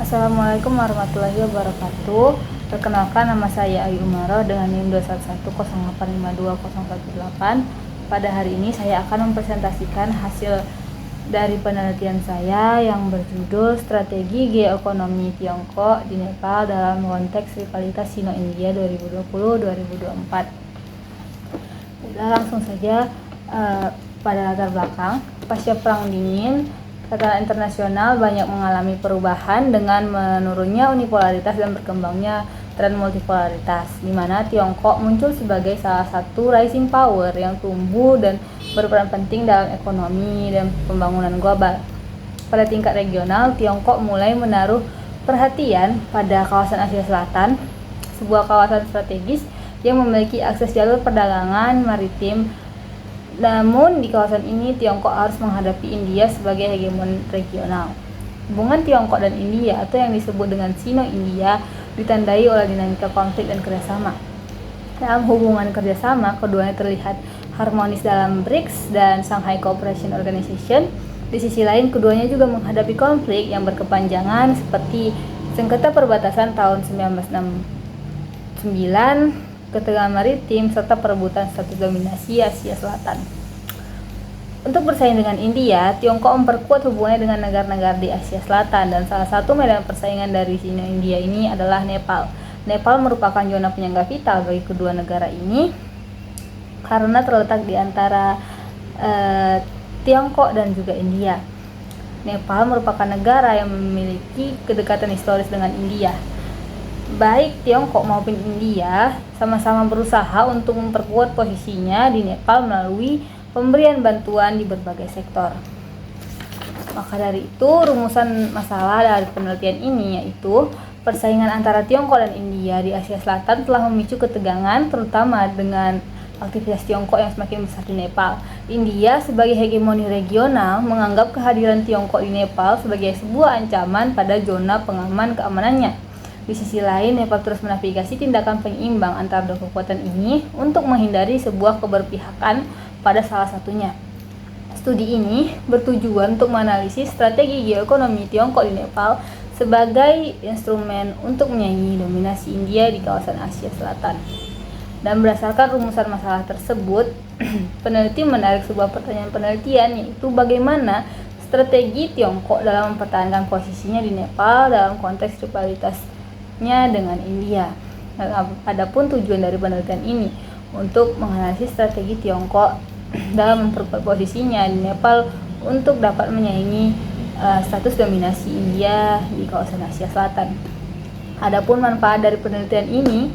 Assalamualaikum warahmatullahi wabarakatuh. Perkenalkan, nama saya Ayu Umaroh dengan NIM 21108520118. Pada hari ini saya akan mempresentasikan hasil dari penelitian saya yang berjudul Strategi Geoekonomi Tiongkok di Nepal dalam konteks rivalitas Sino-India 2020-2024. Udah langsung saja pada latar belakang. Pasca Perang Dingin, tatanan internasional banyak mengalami perubahan dengan menurunnya unipolaritas dan berkembangnya tren multipolaritas, di mana Tiongkok muncul sebagai salah satu rising power yang tumbuh dan berperan penting dalam ekonomi dan pembangunan global. Pada tingkat regional, Tiongkok mulai menaruh perhatian pada kawasan Asia Selatan, sebuah kawasan strategis yang memiliki akses jalur perdagangan maritim. Namun di kawasan ini Tiongkok harus menghadapi India sebagai hegemon regional. Hubungan Tiongkok dan India atau yang disebut dengan Sino-India ditandai oleh dinamika konflik dan kerjasama. Dalam hubungan kerjasama, keduanya terlihat harmonis dalam BRICS dan Shanghai Cooperation Organization. Di sisi lain, keduanya juga menghadapi konflik yang berkepanjangan seperti sengketa perbatasan tahun 1969, ketegangan maritim, serta perebutan status dominasi Asia Selatan. Untuk bersaing dengan India, Tiongkok memperkuat hubungannya dengan negara-negara di Asia Selatan, dan salah satu medan persaingan dari Sino-India ini adalah Nepal. Nepal merupakan zona penyangga vital bagi kedua negara ini karena terletak di antara Tiongkok dan juga India. Nepal merupakan negara yang memiliki kedekatan historis dengan India. Baik Tiongkok maupun India sama-sama berusaha untuk memperkuat posisinya di Nepal melalui pemberian bantuan di berbagai sektor. Maka dari itu, rumusan masalah dari penelitian ini yaitu persaingan antara Tiongkok dan India di Asia Selatan telah memicu ketegangan, terutama dengan aktivitas Tiongkok yang semakin besar di Nepal. India sebagai hegemoni regional menganggap kehadiran Tiongkok di Nepal sebagai sebuah ancaman pada zona pengaman keamanannya. Di sisi lain, Nepal terus menavigasi tindakan penyeimbang antara dua kekuatan ini untuk menghindari sebuah keberpihakan pada salah satunya. Studi ini bertujuan untuk menganalisis strategi geoekonomi Tiongkok di Nepal sebagai instrumen untuk menyaingi dominasi India di kawasan Asia Selatan. Dan berdasarkan rumusan masalah tersebut, peneliti menarik sebuah pertanyaan penelitian, yaitu bagaimana strategi Tiongkok dalam mempertahankan posisinya di Nepal dalam konteks rivalitasnya dengan India. Adapun tujuan dari penelitian ini untuk menganalisis strategi Tiongkok dalam memperkuat posisinya di Nepal untuk dapat menyaingi status dominasi India di kawasan Asia Selatan. Adapun manfaat dari penelitian ini,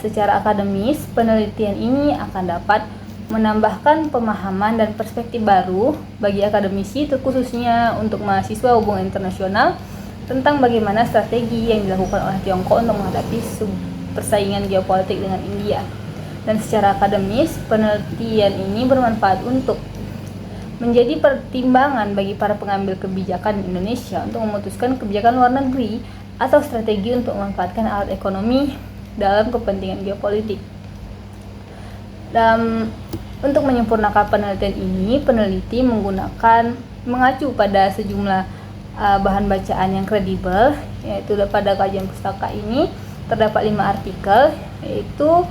secara akademis, penelitian ini akan dapat menambahkan pemahaman dan perspektif baru bagi akademisi, terkhususnya untuk mahasiswa hubungan internasional, tentang bagaimana strategi yang dilakukan oleh Tiongkok untuk menghadapi persaingan geopolitik dengan India. Dan secara akademis, penelitian ini bermanfaat untuk menjadi pertimbangan bagi para pengambil kebijakan di Indonesia untuk memutuskan kebijakan luar negeri atau strategi untuk memanfaatkan alat ekonomi dalam kepentingan geopolitik. Untuk menyempurnakan penelitian ini, peneliti mengacu pada sejumlah bahan bacaan yang kredibel, yaitu pada kajian pustaka ini terdapat 5 artikel, yaitu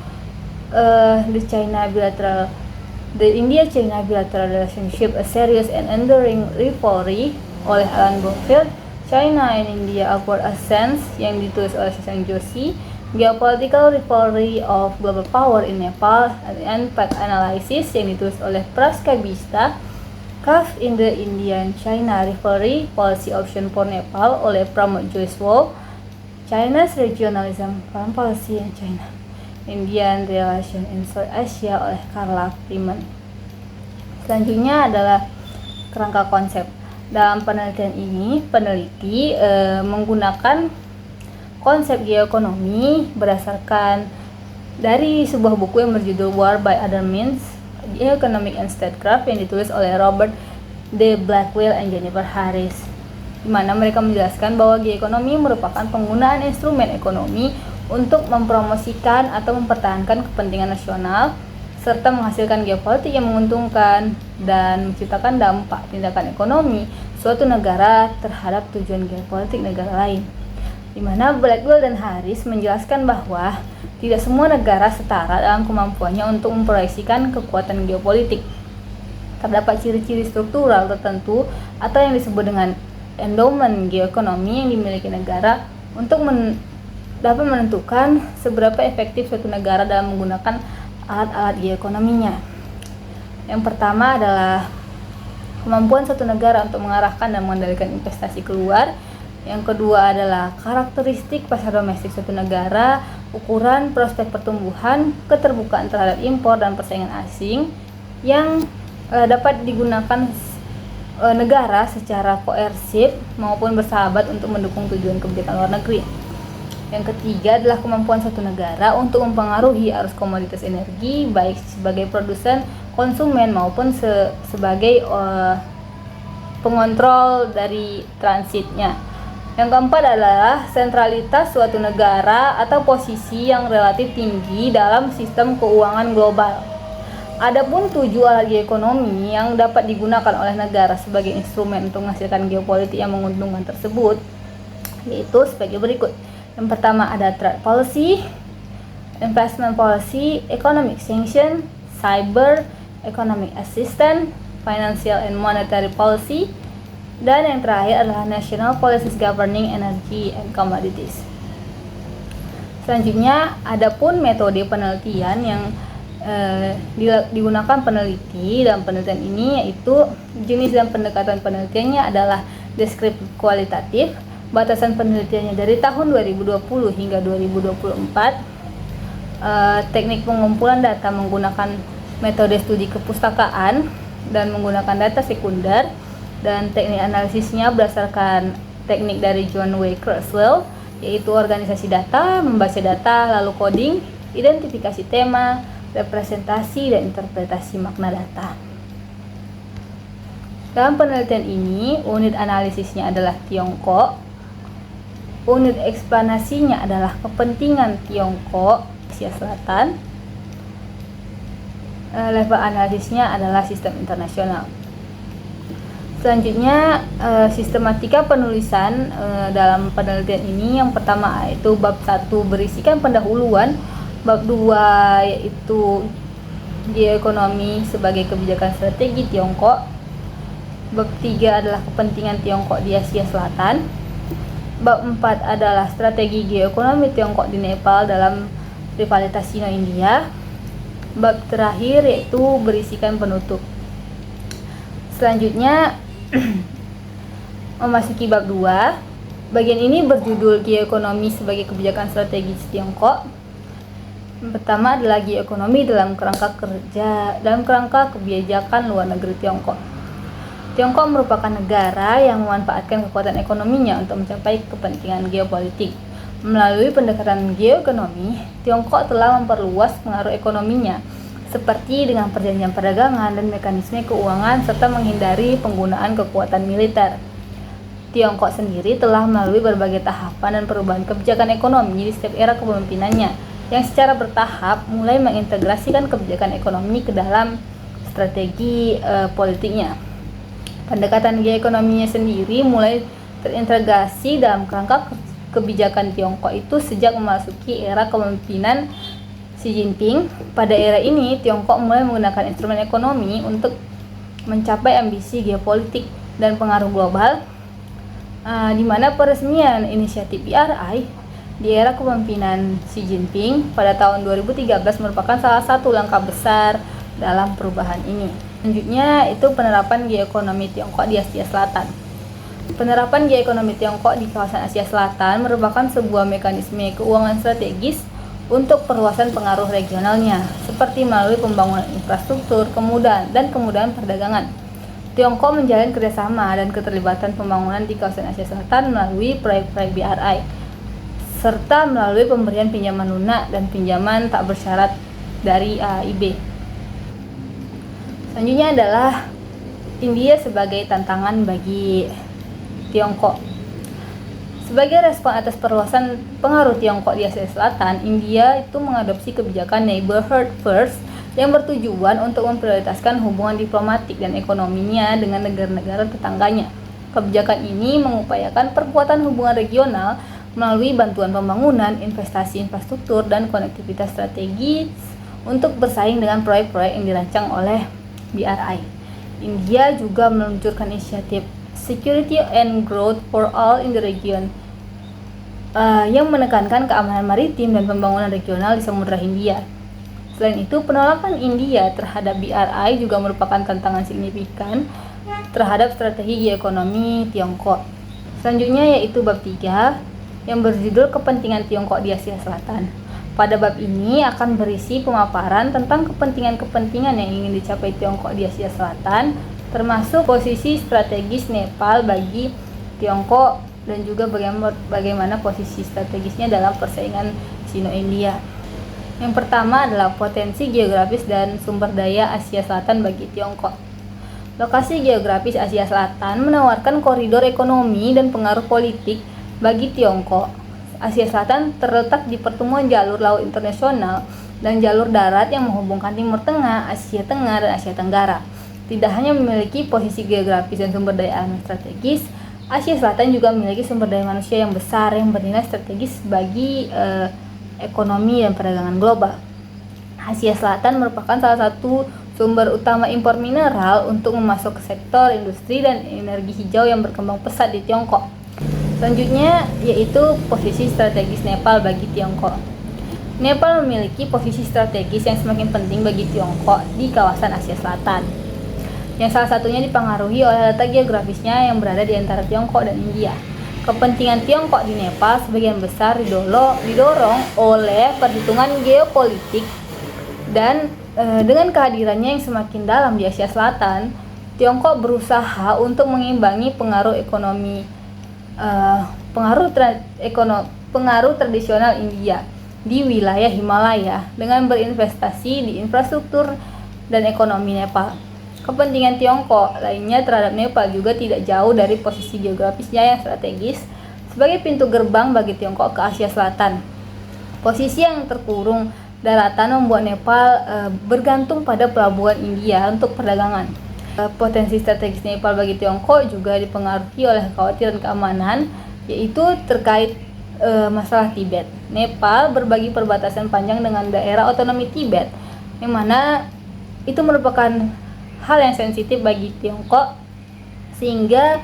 The India-China Bilateral Relationship, A Serious and Enduring Rivalry oleh Alan Bromfield, China and India Upward Ascent yang ditulis oleh Shashank Joshi, Geopolitical Rivalry of Global Power in Nepal and Impact Analysis yang ditulis oleh Praska Bista, Carved in the Indian-China Rivalry, Policy Option for Nepal oleh Pramod Joiswal, China's Regionalism, Foreign Policy in China, Indian Relation in South Asia oleh Carla Freeman. Selanjutnya adalah kerangka konsep. Dalam penelitian ini, peneliti menggunakan konsep geoekonomi berdasarkan dari sebuah buku yang berjudul War by Other Means, Economic and Statecraft yang ditulis oleh Robert D. Blackwell dan Jennifer Harris, di mana mereka menjelaskan bahwa geoekonomi merupakan penggunaan instrumen ekonomi untuk mempromosikan atau mempertahankan kepentingan nasional serta menghasilkan geopolitik yang menguntungkan dan menciptakan dampak tindakan ekonomi suatu negara terhadap tujuan geopolitik negara lain. Di mana Blackwell dan Harris menjelaskan bahwa tidak semua negara setara dalam kemampuannya untuk memproyeksikan kekuatan geopolitik. Terdapat ciri-ciri struktural tertentu atau yang disebut dengan endowment geoekonomi yang dimiliki negara untuk dapat menentukan seberapa efektif suatu negara dalam menggunakan alat-alat geoekonominya. Yang pertama adalah kemampuan suatu negara untuk mengarahkan dan mengendalikan investasi keluar. Yang kedua adalah karakteristik pasar domestik suatu negara, ukuran prospek pertumbuhan, keterbukaan terhadap impor dan persaingan asing yang dapat digunakan negara secara koersif maupun bersahabat untuk mendukung tujuan kebijakan luar negeri. Yang ketiga adalah kemampuan suatu negara untuk mempengaruhi arus komoditas energi baik sebagai produsen, konsumen maupun sebagai pengontrol dari transitnya. Yang keempat adalah sentralitas suatu negara atau posisi yang relatif tinggi dalam sistem keuangan global. Adapun 7 alat geoekonomi yang dapat digunakan oleh negara sebagai instrumen untuk menghasilkan geopolitik yang menguntungkan tersebut yaitu sebagai berikut. Yang pertama ada trade policy, investment policy, economic sanction, cyber, economic assistance, financial and monetary policy, dan yang terakhir adalah national policies governing energy and commodities. Selanjutnya, adapun metode penelitian yang digunakan peneliti dalam penelitian ini yaitu jenis dan pendekatan penelitiannya adalah deskriptif kualitatif. Batasan penelitiannya dari tahun 2020 hingga 2024. Teknik pengumpulan data menggunakan metode studi kepustakaan dan menggunakan data sekunder, dan teknik analisisnya berdasarkan teknik dari John W. Kurzweil, yaitu organisasi data, membaca data, lalu coding, identifikasi tema, representasi, dan interpretasi makna data. Dalam penelitian ini, unit analisisnya adalah Tiongkok, unit eksplanasinya adalah kepentingan Tiongkok, Asia Selatan, level analisisnya adalah sistem internasional. Selanjutnya, sistematika penulisan dalam penelitian ini yang pertama yaitu bab 1 berisikan pendahuluan, bab 2 yaitu geoekonomi sebagai kebijakan strategi Tiongkok, bab 3 adalah kepentingan Tiongkok di Asia Selatan, bab 4 adalah strategi geoekonomi Tiongkok di Nepal dalam rivalitas Sino-India, bab terakhir yaitu berisikan penutup. Selanjutnya memasuki bab 2. Bagian ini berjudul geoekonomi sebagai kebijakan strategis Tiongkok. Yang pertama adalah geoekonomi dalam kerangka kebijakan luar negeri Tiongkok. Tiongkok merupakan negara yang memanfaatkan kekuatan ekonominya untuk mencapai kepentingan geopolitik. Melalui pendekatan geoekonomi, Tiongkok telah memperluas pengaruh ekonominya seperti dengan perjanjian perdagangan dan mekanisme keuangan serta menghindari penggunaan kekuatan militer. Tiongkok sendiri telah melalui berbagai tahapan dan perubahan kebijakan ekonomi di setiap era kepemimpinannya yang secara bertahap mulai mengintegrasikan kebijakan ekonomi ke dalam strategi politiknya. Pendekatan geoekonominya sendiri mulai terintegrasi dalam kerangka kebijakan Tiongkok itu sejak memasuki era kepemimpinan Xi Jinping. Pada era ini, Tiongkok mulai menggunakan instrumen ekonomi untuk mencapai ambisi geopolitik dan pengaruh global, di mana peresmian inisiatif BRI di era kepemimpinan Xi Jinping pada tahun 2013 merupakan salah satu langkah besar dalam perubahan ini. Selanjutnya, itu penerapan geoekonomi Tiongkok di Asia Selatan. Penerapan geoekonomi Tiongkok di kawasan Asia Selatan merupakan sebuah mekanisme keuangan strategis untuk perluasan pengaruh regionalnya, seperti melalui pembangunan infrastruktur, kemudahan perdagangan. Tiongkok menjalin kerjasama dan keterlibatan pembangunan di kawasan Asia Selatan melalui proyek-proyek BRI, serta melalui pemberian pinjaman lunak dan pinjaman tak bersyarat dari AIIB. Selanjutnya adalah India sebagai tantangan bagi Tiongkok. Sebagai respon atas perluasan pengaruh Tiongkok di Asia Selatan, India itu mengadopsi kebijakan neighborhood first yang bertujuan untuk memprioritaskan hubungan diplomatik dan ekonominya dengan negara-negara tetangganya. Kebijakan ini mengupayakan perkuatan hubungan regional melalui bantuan pembangunan, investasi infrastruktur, dan konektivitas strategis untuk bersaing dengan proyek-proyek yang dirancang oleh BRI. India juga meluncurkan inisiatif Security and Growth for All in the Region yang menekankan keamanan maritim dan pembangunan regional di Samudra Hindia. Selain itu, penolakan India terhadap BRI juga merupakan tantangan signifikan terhadap strategi geoekonomi Tiongkok. Selanjutnya yaitu bab 3 yang berjudul Kepentingan Tiongkok di Asia Selatan. Pada bab ini akan berisi pemaparan tentang kepentingan-kepentingan yang ingin dicapai Tiongkok di Asia Selatan, termasuk posisi strategis Nepal bagi Tiongkok dan juga bagaimana posisi strategisnya dalam persaingan Sino-India. Yang pertama adalah potensi geografis dan sumber daya Asia Selatan bagi Tiongkok. Lokasi geografis Asia Selatan menawarkan koridor ekonomi dan pengaruh politik bagi Tiongkok. Asia Selatan terletak di pertemuan jalur laut internasional dan jalur darat yang menghubungkan Timur Tengah, Asia Tengah, dan Asia Tenggara. Tidak hanya memiliki posisi geografis dan sumber daya alam strategis, Asia Selatan juga memiliki sumber daya manusia yang besar yang bernilai strategis bagi ekonomi dan perdagangan global. Asia Selatan merupakan salah satu sumber utama impor mineral untuk memasuk ke sektor industri dan energi hijau yang berkembang pesat di Tiongkok. Selanjutnya yaitu posisi strategis Nepal bagi Tiongkok. Nepal memiliki posisi strategis yang semakin penting bagi Tiongkok di kawasan Asia Selatan, yang salah satunya dipengaruhi oleh letak geografisnya yang berada di antara Tiongkok dan India. Kepentingan Tiongkok di Nepal sebagian besar didorong oleh perhitungan geopolitik dan dengan kehadirannya yang semakin dalam di Asia Selatan, Tiongkok berusaha untuk mengimbangi pengaruh tradisional India di wilayah Himalaya dengan berinvestasi di infrastruktur dan ekonomi Nepal. Kepentingan Tiongkok lainnya terhadap Nepal juga tidak jauh dari posisi geografisnya yang strategis sebagai pintu gerbang bagi Tiongkok ke Asia Selatan. Posisi yang terkurung daratan membuat Nepal bergantung pada pelabuhan India untuk perdagangan. Potensi strategis Nepal bagi Tiongkok juga dipengaruhi oleh kekhawatiran keamanan, yaitu terkait masalah Tibet. Nepal berbagi perbatasan panjang dengan daerah otonomi Tibet, yang mana itu merupakan hal yang sensitif bagi Tiongkok, sehingga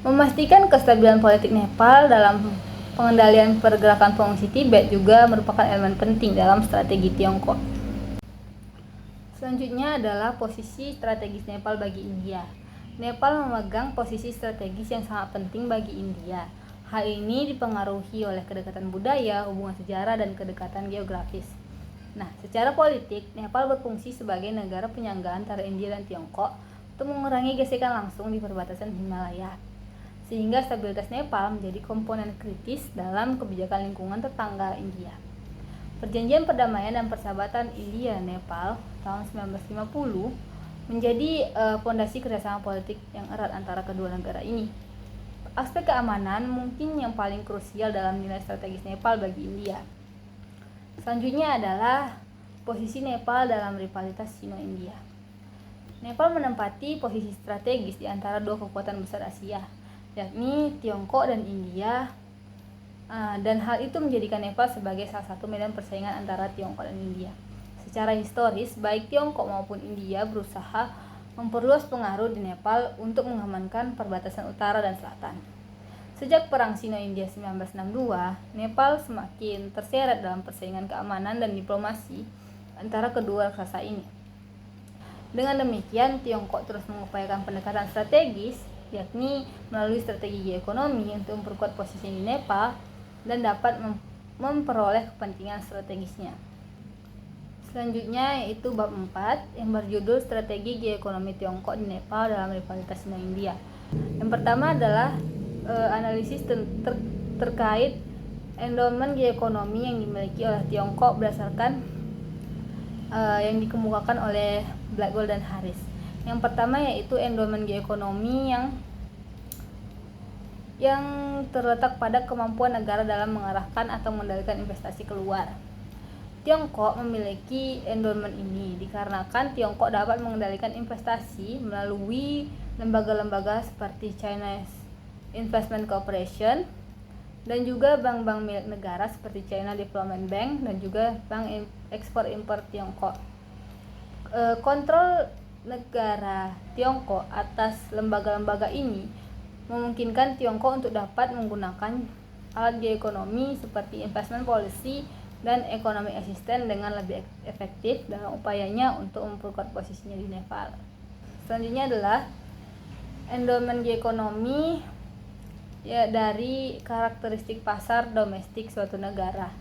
memastikan kestabilan politik Nepal dalam pengendalian pergerakan pengungsi Tibet juga merupakan elemen penting dalam strategi Tiongkok. Selanjutnya adalah posisi strategis Nepal bagi India. Nepal memegang posisi strategis yang sangat penting bagi India. Hal ini dipengaruhi oleh kedekatan budaya, hubungan sejarah, dan kedekatan geografis. Nah, secara politik, Nepal berfungsi sebagai negara penyangga antara India dan Tiongkok untuk mengurangi gesekan langsung di perbatasan Himalaya, sehingga stabilitas Nepal menjadi komponen kritis dalam kebijakan lingkungan tetangga India. Perjanjian Perdamaian dan Persahabatan India-Nepal tahun 1950 menjadi fondasi kerjasama politik yang erat antara kedua negara ini. Aspek keamanan mungkin yang paling krusial dalam nilai strategis Nepal bagi India. Selanjutnya adalah posisi Nepal dalam rivalitas Sino-India. Nepal menempati posisi strategis di antara dua kekuatan besar Asia, yakni Tiongkok dan India, dan hal itu menjadikan Nepal sebagai salah satu medan persaingan antara Tiongkok dan India. Secara historis, baik Tiongkok maupun India berusaha memperluas pengaruh di Nepal untuk mengamankan perbatasan utara dan selatan. Sejak Perang Sino-India 1962, Nepal semakin terseret dalam persaingan keamanan dan diplomasi antara kedua raksasa ini. Dengan demikian, Tiongkok terus mengupayakan pendekatan strategis, yakni melalui strategi ekonomi untuk memperkuat posisi di Nepal dan dapat memperoleh kepentingan strategisnya. Selanjutnya yaitu bab 4 yang berjudul Strategi Geoekonomi Tiongkok di Nepal dalam rivalitas Sino-India. Yang pertama adalah analisis terkait endowment geoekonomi yang dimiliki oleh Tiongkok berdasarkan yang dikemukakan oleh Blackwell dan Harris. Yang pertama yaitu endowment geoekonomi yang terletak pada kemampuan negara dalam mengarahkan atau mengendalikan investasi keluar. Tiongkok memiliki endowment ini dikarenakan Tiongkok dapat mengendalikan investasi melalui lembaga-lembaga seperti China Investment Corporation, dan juga bank-bank milik negara seperti China Development Bank dan juga Bank Ekspor Impor Tiongkok. Kontrol negara Tiongkok atas lembaga-lembaga ini memungkinkan Tiongkok untuk dapat menggunakan alat geoekonomi seperti investment policy dan ekonomi asisten dengan lebih efektif dalam upayanya untuk memperkuat posisinya di Nepal. Selanjutnya adalah endowment geoekonomi, ya, dari karakteristik pasar domestik suatu negara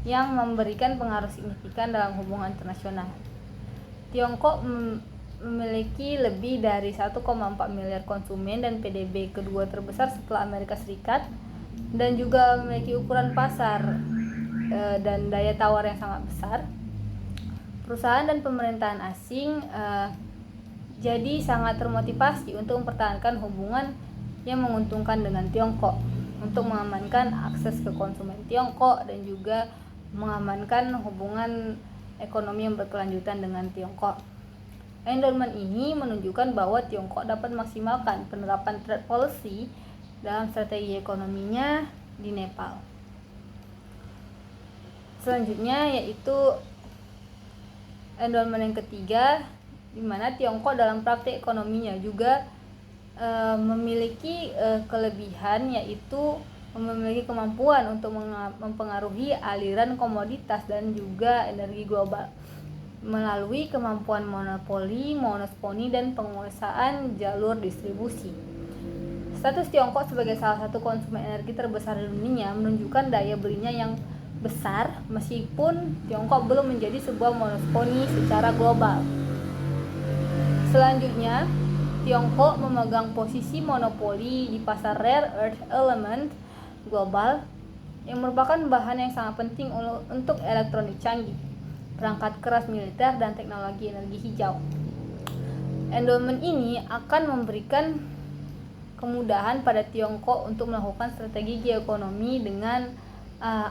yang memberikan pengaruh signifikan dalam hubungan internasional. Tiongkok memiliki lebih dari 1,4 miliar konsumen dan PDB kedua terbesar setelah Amerika Serikat, dan juga memiliki ukuran pasar dan daya tawar yang sangat besar. Perusahaan dan pemerintahan asing jadi sangat termotivasi untuk mempertahankan hubungan yang menguntungkan dengan Tiongkok untuk mengamankan akses ke konsumen Tiongkok dan juga mengamankan hubungan ekonomi yang berkelanjutan dengan Tiongkok. Endowment ini menunjukkan bahwa Tiongkok dapat maksimalkan penerapan trade policy dalam strategi ekonominya di Nepal. Selanjutnya yaitu endowment yang ketiga, di mana Tiongkok dalam praktik ekonominya juga memiliki kelebihan, yaitu memiliki kemampuan untuk mempengaruhi aliran komoditas dan juga energi global melalui kemampuan monopoli, monosponi, dan penguasaan jalur distribusi. Status Tiongkok sebagai salah satu konsumen energi terbesar di dunia menunjukkan daya belinya yang besar meskipun Tiongkok belum menjadi sebuah monosponi secara global. Selanjutnya, Tiongkok memegang posisi monopoli di pasar rare earth element global yang merupakan bahan yang sangat penting untuk elektronik canggih, perangkat keras militer, dan teknologi energi hijau. Endowment ini akan memberikan kemudahan pada Tiongkok untuk melakukan strategi geoekonomi dengan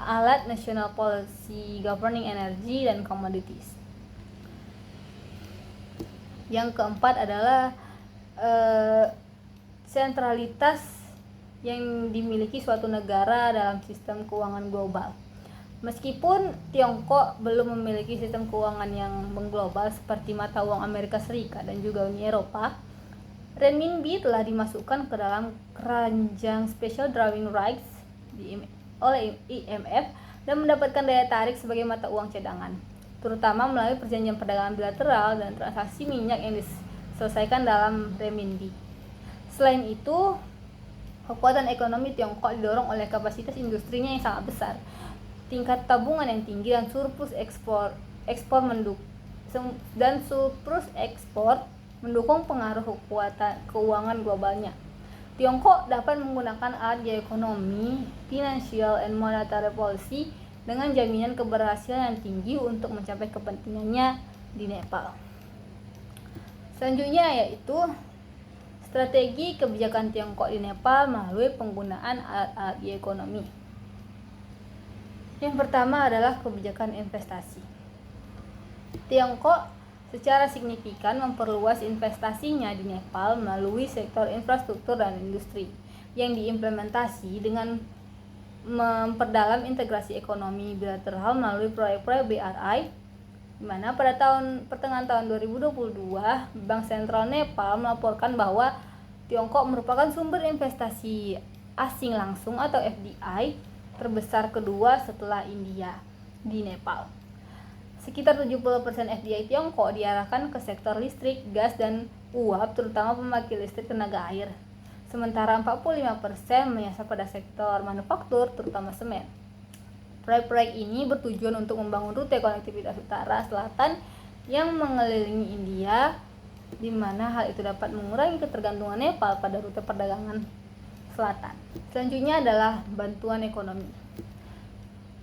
alat National Policy Governing Energy dan Commodities. Yang keempat adalah sentralitas yang dimiliki suatu negara dalam sistem keuangan global. Meskipun Tiongkok belum memiliki sistem keuangan yang mengglobal seperti mata uang Amerika Serikat dan juga Uni Eropa, renminbi telah dimasukkan ke dalam keranjang Special Drawing Rights oleh IMF dan mendapatkan daya tarik sebagai mata uang cadangan, terutama melalui perjanjian perdagangan bilateral dan transaksi minyak yang diselesaikan dalam renminbi. Selain itu, kekuatan ekonomi Tiongkok didorong oleh kapasitas industrinya yang sangat besar, tingkat tabungan yang tinggi, dan surplus ekspor mendukung pengaruh keuangan globalnya. Tiongkok dapat menggunakan alat geoekonomi, financial and monetary policy dengan jaminan keberhasilan yang tinggi untuk mencapai kepentingannya di Nepal. Selanjutnya yaitu strategi kebijakan Tiongkok di Nepal melalui penggunaan alat-alat geoekonomi. Yang pertama adalah kebijakan investasi. Tiongkok secara signifikan memperluas investasinya di Nepal melalui sektor infrastruktur dan industri yang diimplementasi dengan memperdalam integrasi ekonomi bilateral melalui proyek-proyek BRI, di mana pada pertengahan tahun 2022 Bank Sentral Nepal melaporkan bahwa Tiongkok merupakan sumber investasi asing langsung atau FDI terbesar kedua setelah India di Nepal. Sekitar 70% FDI Tiongkok diarahkan ke sektor listrik, gas, dan uap, terutama pembangkit listrik tenaga air. Sementara 45% menyasar pada sektor manufaktur, terutama semen. Proyek-proyek ini bertujuan untuk membangun rute konektivitas utara-selatan yang mengelilingi India, di mana hal itu dapat mengurangi ketergantungan Nepal pada rute perdagangan selatan. Selanjutnya adalah bantuan ekonomi.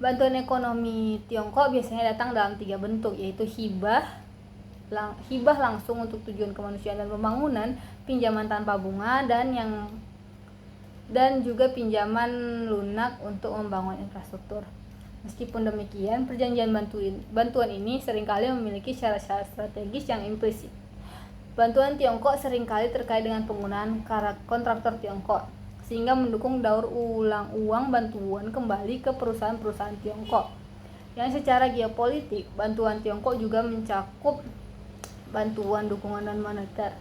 Bantuan ekonomi Tiongkok biasanya datang dalam 3 bentuk, yaitu hibah langsung untuk tujuan kemanusiaan dan pembangunan, pinjaman tanpa bunga, dan juga pinjaman lunak untuk membangun infrastruktur. Meskipun demikian, perjanjian bantuan ini seringkali memiliki syarat-syarat strategis yang implisit. Bantuan Tiongkok seringkali terkait dengan penggunaan kontraktor Tiongkok, sehingga mendukung daur ulang uang bantuan kembali ke perusahaan-perusahaan Tiongkok. Yang secara geopolitik, bantuan Tiongkok juga mencakup bantuan dukungan non-moneter.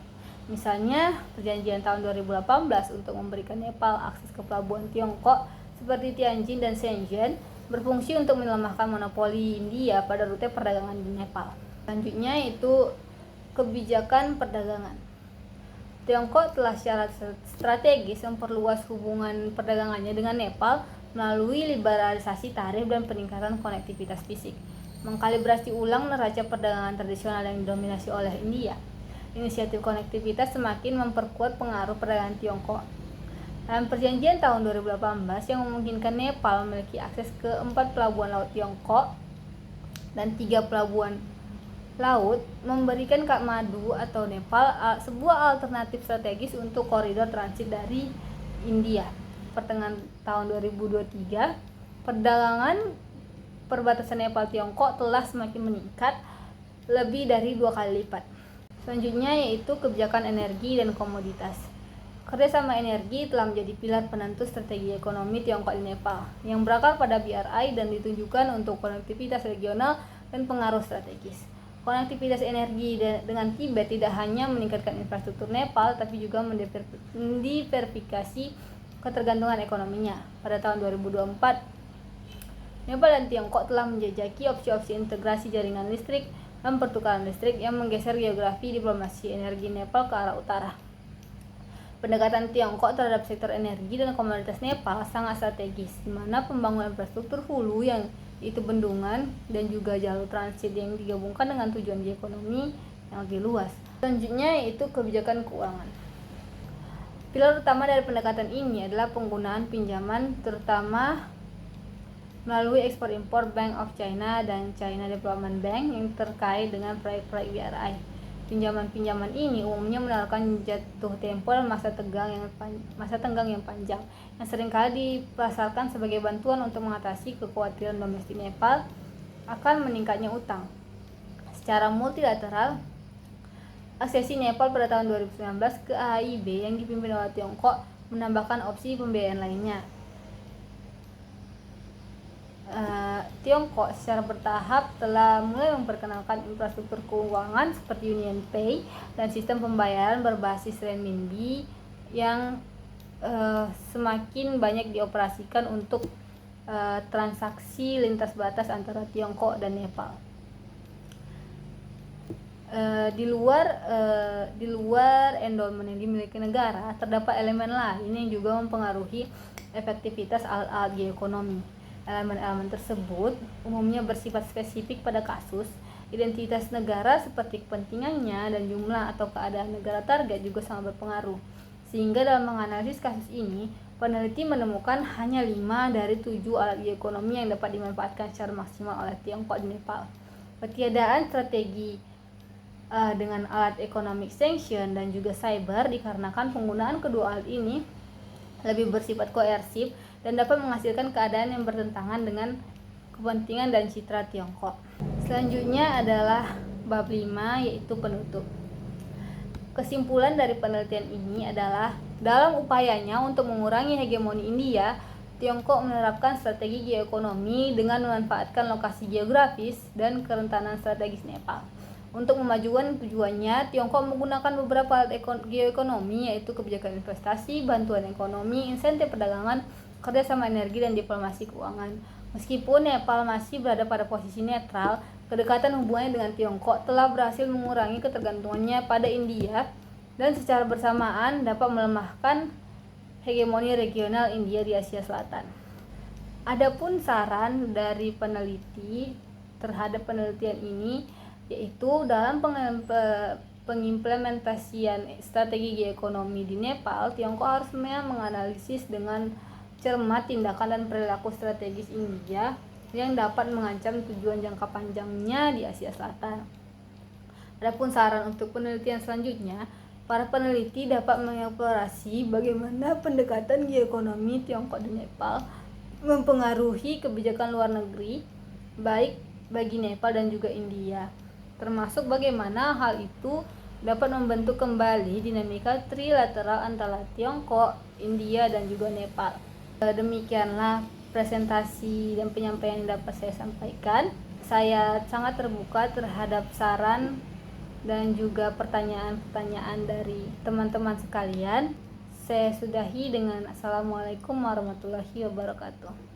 Misalnya, perjanjian tahun 2018 untuk memberikan Nepal akses ke pelabuhan Tiongkok seperti Tianjin dan Shenzhen berfungsi untuk melemahkan monopoli India pada rute perdagangan di Nepal. Selanjutnya itu kebijakan perdagangan. Tiongkok telah secara strategis memperluas hubungan perdagangannya dengan Nepal melalui liberalisasi tarif dan peningkatan konektivitas fisik, mengkalibrasi ulang neraca perdagangan tradisional yang didominasi oleh India. Inisiatif konektivitas semakin memperkuat pengaruh perdagangan Tiongkok. Dalam perjanjian tahun 2018 yang memungkinkan Nepal memiliki akses ke 4 pelabuhan laut Tiongkok dan 3 pelabuhan laut, memberikan Kathmandu atau Nepal sebuah alternatif strategis untuk koridor transit dari India. Pertengahan tahun 2023, perdagangan perbatasan Nepal Tiongkok telah semakin meningkat lebih dari 2 kali lipat. Selanjutnya yaitu kebijakan energi dan komoditas. Kerjasama energi telah menjadi pilar penentu strategi ekonomi Tiongkok di Nepal, yang berakar pada BRI dan ditunjukkan untuk konektivitas regional dan pengaruh strategis. Konektivitas energi dengan Tibet tidak hanya meningkatkan infrastruktur Nepal, tapi juga mendiversifikasi ketergantungan ekonominya. Pada tahun 2024, Nepal dan Tiongkok telah menjajaki opsi-opsi integrasi jaringan listrik dan pertukaran listrik yang menggeser geografi diplomasi energi Nepal ke arah utara. Pendekatan Tiongkok terhadap sektor energi dan komoditas Nepal sangat strategis, di mana pembangunan infrastruktur hulu yang itu bendungan dan juga jalur transit yang digabungkan dengan tujuan ekonomi yang lebih luas. Selanjutnya yaitu kebijakan keuangan. Pilar utama dari pendekatan ini adalah penggunaan pinjaman terutama melalui ekspor-impor Bank of China dan China Development Bank yang terkait dengan proyek-proyek BRI. Pinjaman-pinjaman ini umumnya menawarkan jatuh tempo dan masa tenggang yang panjang, yang seringkali dipasarkan sebagai bantuan untuk mengatasi kekhawatiran domestik Nepal akan meningkatnya utang. Secara multilateral, aksesi Nepal pada tahun 2019 ke AIIB yang dipimpin oleh Tiongkok menambahkan opsi pembiayaan lainnya. Tiongkok secara bertahap telah mulai memperkenalkan infrastruktur keuangan seperti UnionPay dan sistem pembayaran berbasis renminbi yang semakin banyak dioperasikan untuk transaksi lintas batas antara Tiongkok dan Nepal. Di luar endowment yang dimiliki negara, terdapat elemen lain yang juga mempengaruhi efektivitas alat-alat geoekonomi. Elemen-elemen tersebut umumnya bersifat spesifik pada kasus. Identitas negara seperti kepentingannya dan jumlah atau keadaan negara target juga sangat berpengaruh. Sehingga dalam menganalisis kasus ini, peneliti menemukan hanya 5 dari 7 alat geoekonomi yang dapat dimanfaatkan secara maksimal oleh Tiongkok di Nepal. Ketiadaan strategi dengan alat economic sanction dan juga cyber dikarenakan penggunaan kedua alat ini lebih bersifat koersif dan dapat menghasilkan keadaan yang bertentangan dengan kepentingan dan citra Tiongkok. Selanjutnya adalah bab 5 yaitu penutup. Kesimpulan dari penelitian ini adalah dalam upayanya untuk mengurangi hegemoni India, Tiongkok menerapkan strategi geoekonomi dengan memanfaatkan lokasi geografis dan kerentanan strategis Nepal. Untuk memajukan tujuannya, Tiongkok menggunakan beberapa alat geoekonomi yaitu kebijakan investasi, bantuan ekonomi, insentif perdagangan, kerjasama energi, dan diplomasi keuangan. Meskipun Nepal masih berada pada posisi netral, kedekatan hubungannya dengan Tiongkok telah berhasil mengurangi ketergantungannya pada India dan secara bersamaan dapat melemahkan hegemoni regional India di Asia Selatan. Adapun saran dari peneliti terhadap penelitian ini yaitu dalam pengimplementasian strategi geoekonomi di Nepal, Tiongkok harus menganalisis dengan cermat tindakan dan perilaku strategis India yang dapat mengancam tujuan jangka panjangnya di Asia Selatan. Adapun saran untuk penelitian selanjutnya, para peneliti dapat mengeksplorasi bagaimana pendekatan geoekonomi Tiongkok dan Nepal mempengaruhi kebijakan luar negeri, baik bagi Nepal dan juga India, termasuk bagaimana hal itu dapat membentuk kembali dinamika trilateral antara Tiongkok, India, dan juga Nepal. Demikianlah presentasi dan penyampaian yang dapat saya sampaikan. Saya sangat terbuka terhadap saran dan juga pertanyaan-pertanyaan dari teman-teman sekalian. Saya sudahi dengan Assalamualaikum warahmatullahi wabarakatuh.